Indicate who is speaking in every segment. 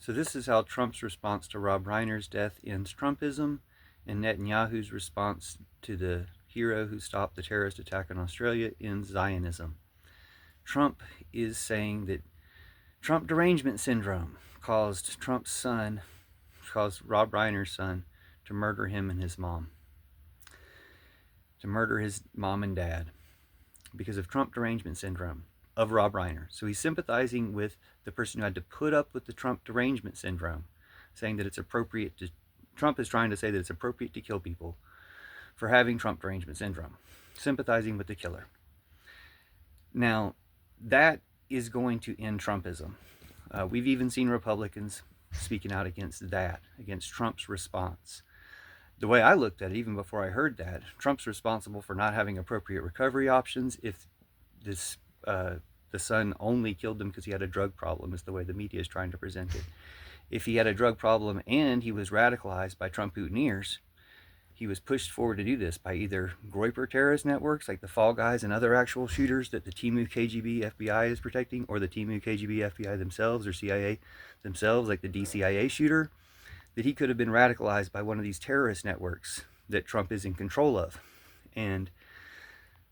Speaker 1: So this is how Trump's response to Rob Reiner's death ends Trumpism, and Netanyahu's response to the hero who stopped the terrorist attack in Australia ends Zionism. Trump is saying that Trump derangement syndrome caused Rob Reiner's son to murder him and his mom, to murder his mom and dad because of Trump derangement syndrome of Rob Reiner. So he's sympathizing with the person who had to put up with the Trump derangement syndrome, saying that it's appropriate to, Trump is trying to say that it's appropriate to kill people for having Trump derangement syndrome, sympathizing with the killer. Now, that is going to end Trumpism. We've even seen Republicans speaking out against that, against Trump's response. The way I looked at it, even before I heard that, Trump's responsible for not having appropriate recovery options if this the son only killed him because he had a drug problem, is the way the media is trying to present it. If he had a drug problem and he was radicalized by Trump mutineers, he was pushed forward to do this by either Groyper terrorist networks like the Fall Guys and other actual shooters that the Timu KGB FBI is protecting, or the Timu KGB FBI themselves or CIA themselves, like the DCIA shooter, that he could have been radicalized by one of these terrorist networks that Trump is in control of. And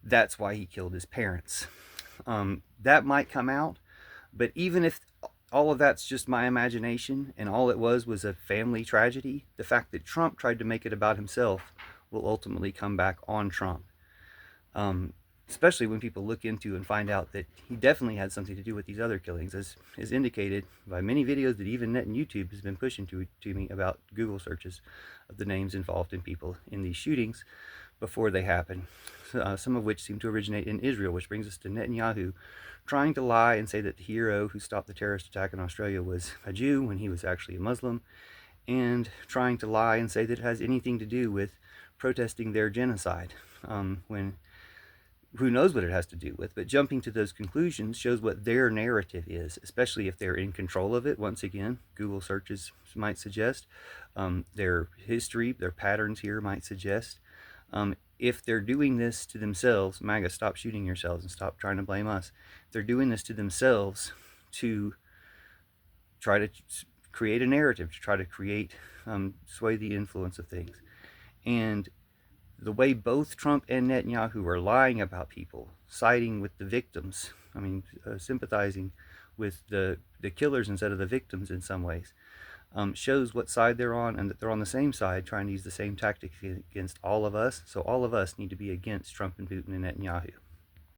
Speaker 1: that's why he killed his parents. That might come out, but even if all of that's just my imagination and all it was a family tragedy, the fact that Trump tried to make it about himself will ultimately come back on Trump. Especially when people look into and find out that he definitely had something to do with these other killings, as is indicated by many videos that even Net and YouTube has been pushing to me about Google searches of the names involved in people in these shootings before they happen, some of which seem to originate in Israel, which brings us to Netanyahu trying to lie and say that the hero who stopped the terrorist attack in Australia was a Jew when he was actually a Muslim, and trying to lie and say that it has anything to do with protesting their genocide, when who knows what it has to do with, but jumping to those conclusions shows what their narrative is, especially if they're in control of it. Once again, Google searches might suggest, their history, their patterns here might suggest. If they're doing this to themselves, MAGA, stop shooting yourselves and stop trying to blame us. They're doing this to themselves to try to create a narrative, to try to create, sway the influence of things. And the way both Trump and Netanyahu are lying about people, siding with the victims, sympathizing with the killers instead of the victims in some ways, shows what side they're on, and that they're on the same side trying to use the same tactics against all of us. So all of us need to be against Trump and Putin and Netanyahu.